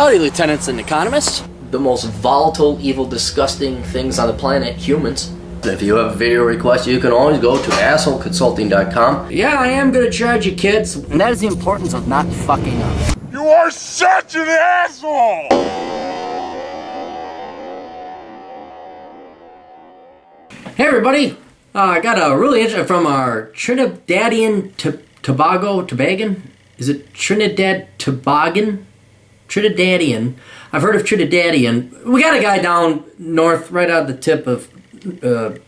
Howdy, lieutenants and economists. The most volatile, evil, disgusting things on the planet, humans. If you have a video request, you can always go to assholeconsulting.com. Yeah, I am gonna charge you, kids. And that is the importance of not fucking up. You are such an asshole! Hey everybody, I got a really interesting from our Trinidadian Tobagan. Is it Trinidadian? I've heard of Trinidadian. We got a guy down north, right out the tip of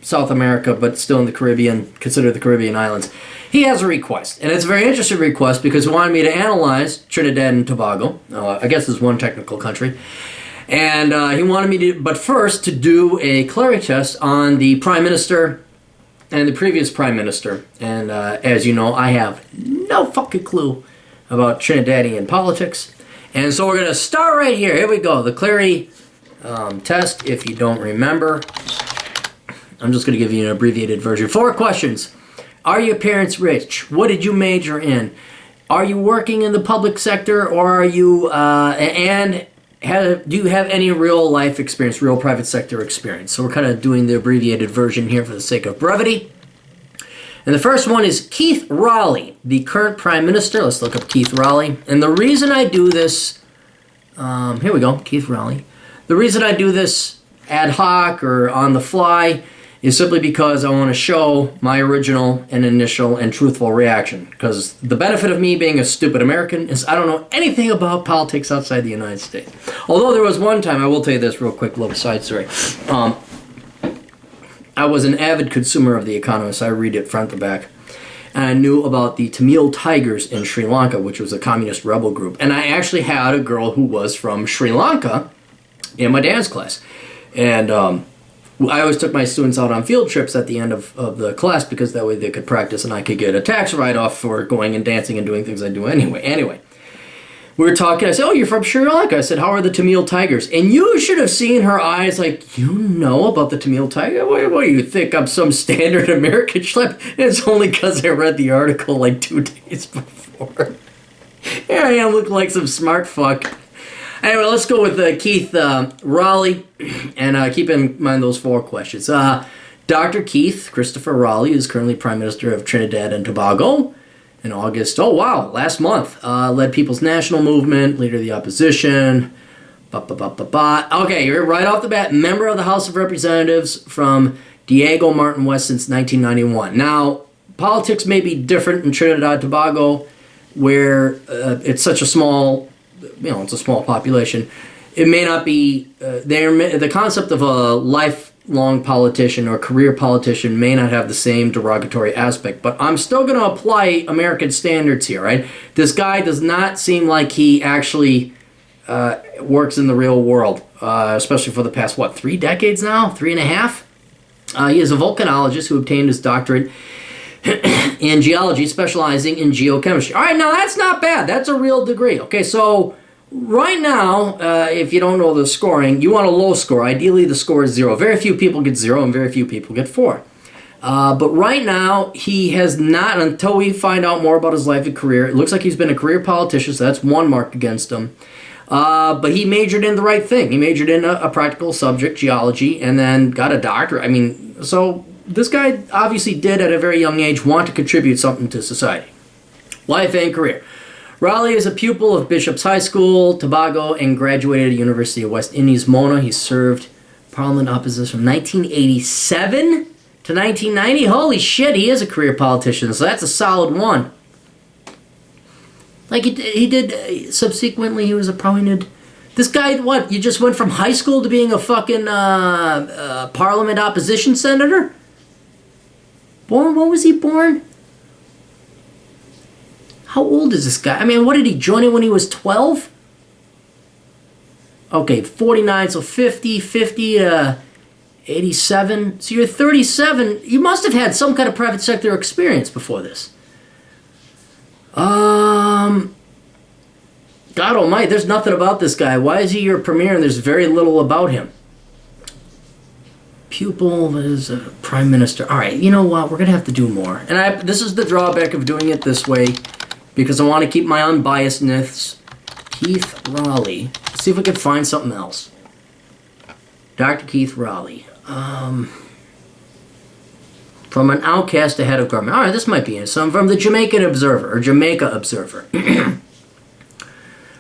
South America, but still in the Caribbean, considered the Caribbean islands. He has a request, and it's a very interesting request because he wanted me to analyze Trinidad and Tobago. I guess there's one technical country. And he wanted me to, but first, to do a clarity test on the Prime Minister and the previous Prime Minister. And as you know, I have no fucking clue about Trinidadian politics. And so we're going to start right here. Here we go. The clarity test, if you don't remember. I'm just going to give you an abbreviated version. 4 questions. Are your parents rich? What did you major in? Are you working in the public sector, or are you, do you have any real life experience, real private sector experience? So we're kind of doing the abbreviated version here for the sake of brevity. And the first one is Keith Rowley, the current Prime Minister. Let's look up Keith Rowley. And the reason I do this, here we go, Keith Rowley. The reason I do this ad hoc or on the fly is simply because I want to show my original and initial and truthful reaction. Because the benefit of me being a stupid American is I don't know anything about politics outside the United States. Although there was one time, I will tell you this real quick, little side story. I was an avid consumer of The Economist. I read it front to back. And I knew about the Tamil Tigers in Sri Lanka, which was a communist rebel group. And I actually had a girl who was from Sri Lanka in my dance class. And I always took my students out on field trips at the end of the class because that way they could practice and I could get a tax write-off for going and dancing and doing things I do anyway. Anyway, we were talking. I said, oh, you're from Sri Lanka. I said, how are the Tamil Tigers? And you should have seen her eyes like, you know about the Tamil Tiger? What do you think? I'm some standard American schlep? It's only because I read the article like 2 days before. Here I am looking like some smart fuck. Anyway, let's go with Keith Rowley, and keep in mind those 4 questions. Dr. Keith Christopher Rowley is currently Prime Minister of Trinidad and Tobago. In August, last month, led People's National Movement, leader of the opposition. Okay, you're right off the bat, member of the House of Representatives from Diego Martin West since 1991. Now, politics may be different in Trinidad and Tobago, where it's such a small, it's a small population. It may not be, the concept of a lifelong politician or career politician may not have the same derogatory aspect, but I'm still going to apply American standards here, right? This guy does not seem like he actually works in the real world, especially for the past, 3 decades now? 3.5? He is a volcanologist who obtained his doctorate in geology, specializing in geochemistry. All right, now that's not bad. That's a real degree. Okay, so right now, if you don't know the scoring, you want a low score. Ideally, the score is 0. Very few people get 0 and very few people get 4. But right now, he has not, until we find out more about his life and career, it looks like he's been a career politician, so that's 1 mark against him. But he majored in the right thing. He majored in a practical subject, geology, and then got a doctorate. So this guy obviously did, at a very young age, want to contribute something to society. Life and career. Rowley is a pupil of Bishop's High School, Tobago, and graduated at the University of West Indies, Mona. He served Parliament opposition from 1987 to 1990. Holy shit, he is a career politician, so that's a solid 1. Like, he did, subsequently, he was appointed. This guy, you just went from high school to being a fucking Parliament opposition senator? When was he born? How old is this guy? What did he join it when he was 12? Okay, 49, so 50 to 87. So you're 37. You must have had some kind of private sector experience before this. God almighty, there's nothing about this guy. Why is he your premier and there's very little about him? Pupil is a prime minister. All right, you know what? We're going to have to do more. And this is the drawback of doing it this way, because I want to keep my unbiasedness Keith Raleigh. Let's see if we can find something else. Dr. Keith Raleigh. From an outcast to head of government. All right, this might be it. So I'm from the Jamaica Observer.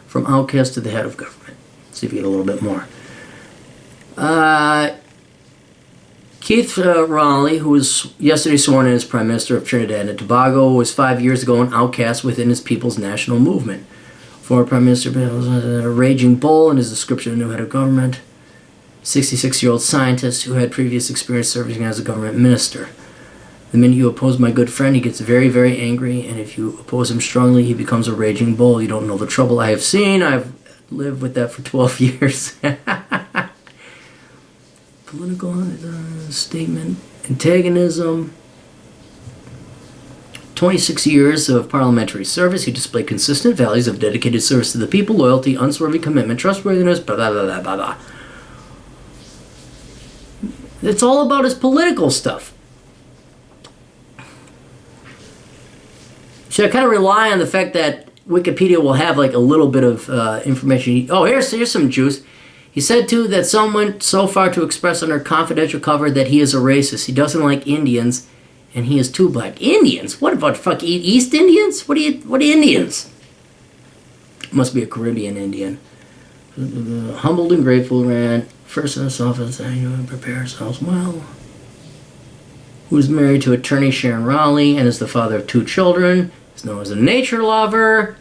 From outcast to the head of government. Let's see if we get a little bit more. Keith Raleigh, who was yesterday sworn in as Prime Minister of Trinidad and Tobago, was 5 years ago an outcast within his People's National Movement. Former Prime Minister was a raging bull in his description of the new head of government. 66-year-old scientist who had previous experience serving as a government minister. The minute you oppose my good friend, he gets very, very angry, and if you oppose him strongly, he becomes a raging bull. You don't know the trouble I have seen. I've lived with that for 12 years. Political statement, antagonism. 26 years of parliamentary service. He displayed consistent values of dedicated service to the people, loyalty, unswerving commitment, trustworthiness, blah, blah, blah, blah, blah. It's all about his political stuff. So I kind of rely on the fact that Wikipedia will have like a little bit of information. Oh, here's some juice. He said, too, that some went so far to express under confidential cover that he is a racist. He doesn't like Indians, and he is too black. Indians? What about fuck East Indians? What are Indians? Must be a Caribbean Indian. Humbled and grateful, ran first in his office, and prepare ourselves well. Who is married to attorney Sharon Raleigh and is the father of 2 children. He's known as a nature lover.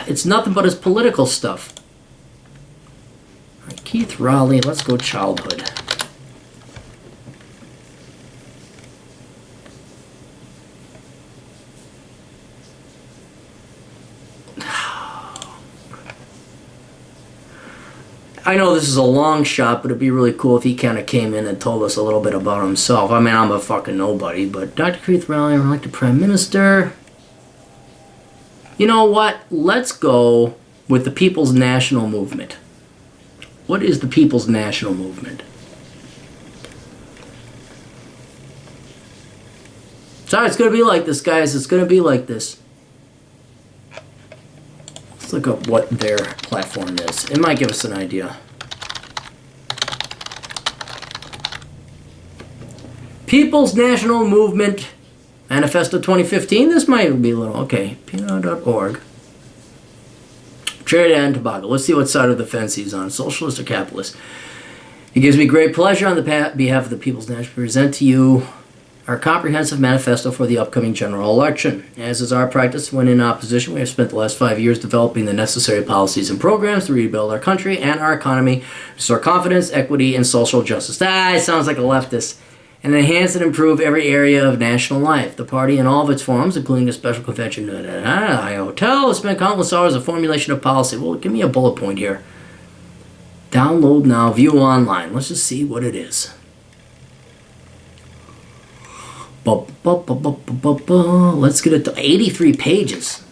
It's nothing but his political stuff. All right, Keith Raleigh, let's go childhood. I know this is a long shot, but it'd be really cool if he kind of came in and told us a little bit about himself. I mean, I'm a fucking nobody, but Dr. Keith Raleigh, elected Prime Minister. You know what? Let's go with the People's National Movement. What is the People's National Movement? Sorry, it's going to be like this, guys. It's going to be like this. Let's look up what their platform is. It might give us an idea. People's National Movement Manifesto 2015. This might be a little... Okay. PNO.org. Trinidad and Tobago. Let's see what side of the fence he's on. Socialist or capitalist. It gives me great pleasure on the behalf of the People's National to present to you our comprehensive manifesto for the upcoming general election. As is our practice when in opposition, we have spent the last 5 years developing the necessary policies and programs to rebuild our country and our economy, restore confidence, equity, and social justice. It sounds like a leftist. And enhance and improve every area of national life. The party in all of its forms, including the special convention, hotel, has spent countless hours of formulation of policy. Well, give me a bullet point here. Download now, view online. Let's just see what it is. Let's get it to 83 pages.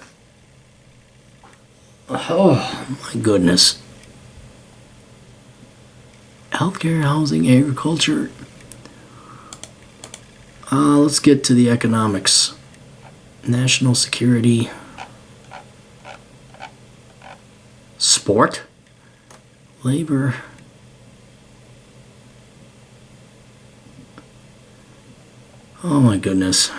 Oh, my goodness. Healthcare, housing, agriculture. Let's get to the economics. National security. Sport. Labor. Oh my goodness.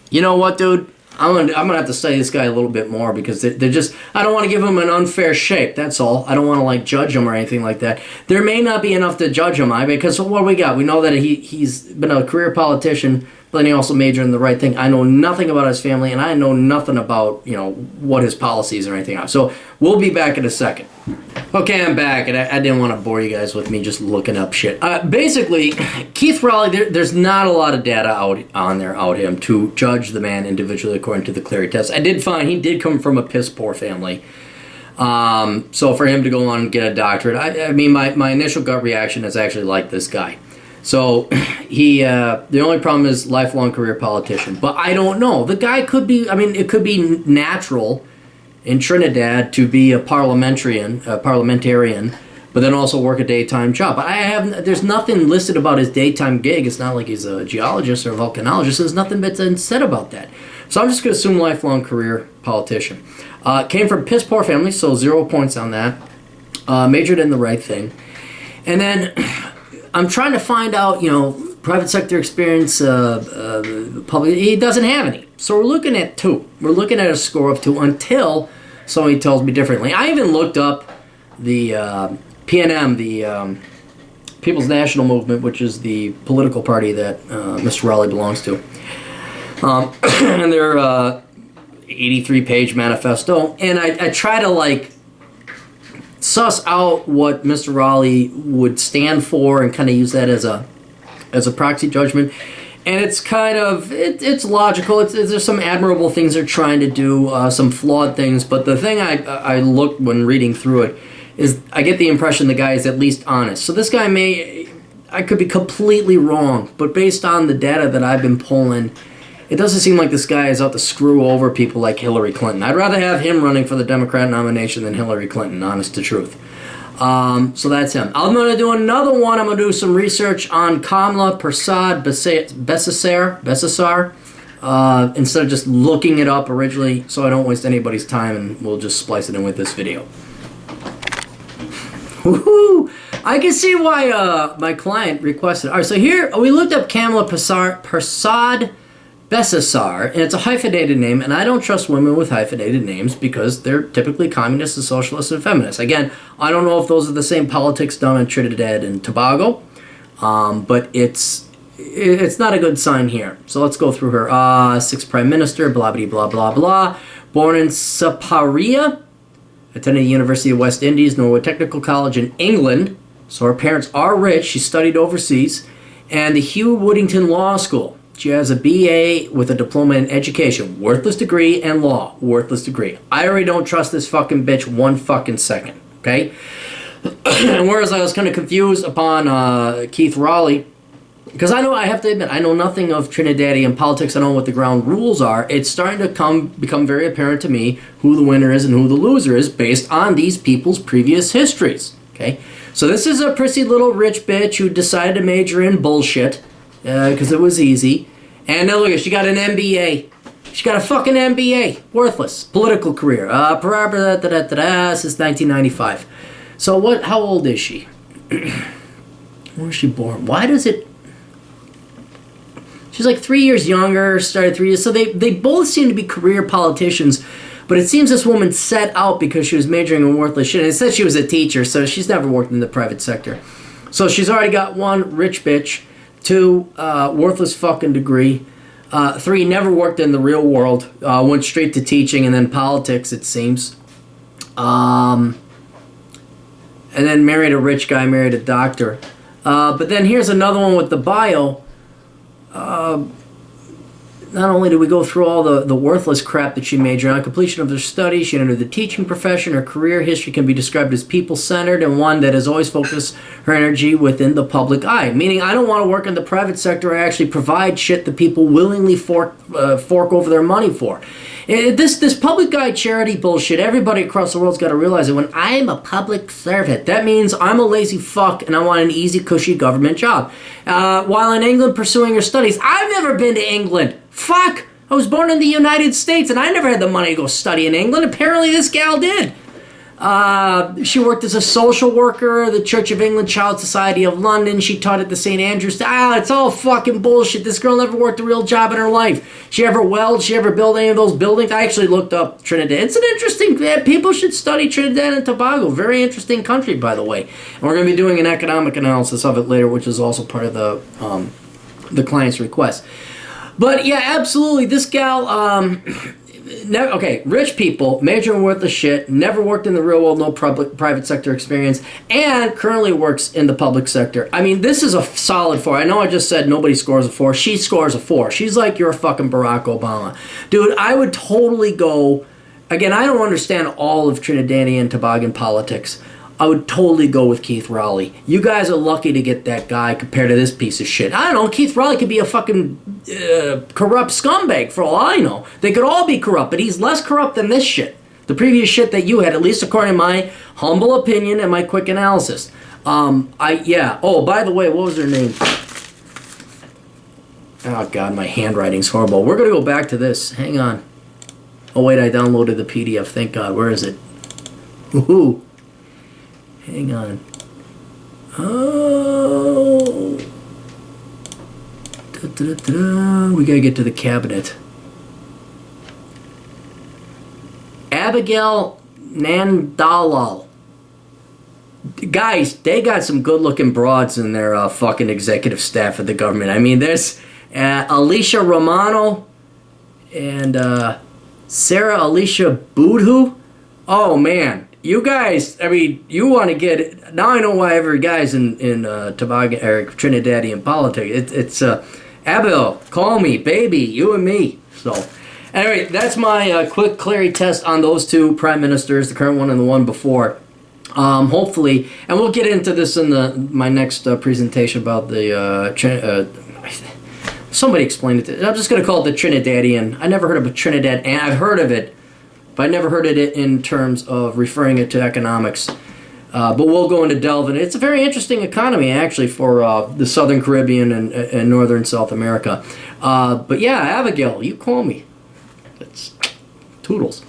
You know what, dude? I'm gonna have to study this guy a little bit more because they're just... I don't want to give him an unfair shake, that's all. I don't want to, like, judge him or anything like that. There may not be enough to judge him, because what we got? We know that he's been a career politician, but then he also majored in the right thing. I know nothing about his family, and I know nothing about, what his policies or anything are. So we'll be back in a second. Okay, I'm back, and I didn't want to bore you guys with me just looking up shit. Basically, Keith Raleigh, there's not a lot of data out him to judge the man individually according to the Clarey test. I did find he did come from a piss-poor family. So for him to go on and get a doctorate, I mean, my initial gut reaction is actually like this guy. So the only problem is lifelong career politician. But I don't know. The guy could be, it could be natural in Trinidad to be a parliamentarian, but then also work a daytime job. But there's nothing listed about his daytime gig. It's not like he's a geologist or a volcanologist. There's nothing that's said about that. So I'm just going to assume lifelong career politician. Came from piss poor family, so 0 points on that. Majored in the right thing. And then I'm trying to find out, private sector experience, public. He doesn't have any. So we're looking at 2. We're looking at a score of 2 until somebody tells me differently. I even looked up the PNM, the People's National Movement, which is the political party that Mr. Raleigh belongs to. And their 83-page manifesto. And I try to, suss out what Mr. Raleigh would stand for and kind of use that as a proxy judgment. And it's kind of, it's logical. There's some admirable things they're trying to do, some flawed things. But the thing I looked when reading through it is I get the impression the guy is at least honest. So this guy I could be completely wrong, but based on the data that I've been pulling, it doesn't seem like this guy is out to screw over people like Hillary Clinton. I'd rather have him running for the Democrat nomination than Hillary Clinton, honest to truth. So that's him. I'm going to do another one. I'm going to do some research on Kamla Persad Besasar, instead of just looking it up originally, so I don't waste anybody's time, and we'll just splice it in with this video. Woohoo! I can see why my client requested. All right, so here we looked up Kamla Persad Besasar, and it's a hyphenated name, and I don't trust women with hyphenated names because they're typically communists and socialists and feminists. Again, I don't know if those are the same politics done in Trinidad and Tobago, but it's not a good sign here. So let's go through her. 6th Prime Minister, blah, blah, blah, blah, blah. Born in Saparia, attended the University of West Indies, Norwood Technical College in England. So her parents are rich. She studied overseas. And the Hugh Woodington Law School. She has a BA with a diploma in education. Worthless degree and law. Worthless degree. I already don't trust this fucking bitch 1 fucking second. Okay? And whereas I was kind of confused upon Keith Raleigh, because I have to admit, I know nothing of Trinidadian politics. I don't know what the ground rules are. It's starting to become very apparent to me who the winner is and who the loser is based on these people's previous histories. Okay? So this is a prissy little rich bitch who decided to major in bullshit because it was easy. And now look at, she got an MBA. She got a fucking MBA. Worthless. Political career. Since 1995. So what? How old is she? Where was she born? Why does it... She's like 3 years younger, started 3 years... So they both seem to be career politicians, but it seems this woman set out because she was majoring in worthless shit. And it said she was a teacher, so she's never worked in the private sector. So she's already got 1, rich bitch. 2, worthless fucking degree. 3, never worked in the real world. Went straight to teaching and then politics, it seems. And then married a rich guy, married a doctor. But then here's another one with the bio. Not only did we go through all the worthless crap that she majored on, completion of her studies, she entered the teaching profession. Her career history can be described as people-centered and one that has always focused her energy within the public eye. Meaning, I don't want to work in the private sector. I actually provide shit that people willingly fork over their money for. This public eye charity bullshit, everybody across the world's got to realize that when I'm a public servant, that means I'm a lazy fuck and I want an easy, cushy government job. While in England pursuing her studies, I've never been to England. Fuck! I was born in the United States and I never had the money to go study in England. Apparently this gal did. She worked as a social worker, the Church of England Child Society of London. She taught at the St. Andrews. It's all fucking bullshit. This girl never worked a real job in her life. She ever weld? She ever build any of those buildings? I actually looked up Trinidad. It's an interesting... people should study Trinidad and Tobago. Very interesting country, by the way. And we're going to be doing an economic analysis of it later, which is also part of the client's request. But yeah, absolutely. This gal... rich people, major in worthless shit, never worked in the real world, no private sector experience, and currently works in the public sector. I mean, this is a solid 4. I know I just said nobody scores a 4. She scores a 4. She's like your fucking Barack Obama. Dude, I would totally go... Again, I don't understand all of Trinidadian and Tobagan politics. I would totally go with Keith Raleigh. You guys are lucky to get that guy compared to this piece of shit. I don't know, Keith Raleigh could be a fucking corrupt scumbag for all I know. They could all be corrupt, but he's less corrupt than this shit. The previous shit that you had, at least according to my humble opinion and my quick analysis. Oh, by the way, what was her name? Oh, God, my handwriting's horrible. We're going to go back to this. Hang on. Oh wait, I downloaded the PDF. Thank God. Where is it? Woohoo! Hang on. Oh. Da-da-da-da. We gotta get to the cabinet. Abigail Nandalal. Guys, they got some good-looking broads in their fucking executive staff of the government. I mean, there's Alicia Romano and Sarah Alicia Boudhou. Oh, man. You guys, I mean, you want to get it. Now I know why every guy's in Tobago, or Trinidadian politics. It's Abigail, call me, baby, you and me. So, anyway, that's my quick clarity test on those two prime ministers, the current one and the one before. Hopefully, and we'll get into this in my next presentation about the somebody explained it. I'm just going to call it the Trinidadian. I never heard of a Trinidad, and I've heard of it, but I never heard of it in terms of referring it to economics. But we'll go into delve, and it's a very interesting economy actually for the Southern Caribbean and Northern South America. But yeah, Abigail, you call me. It's toodles.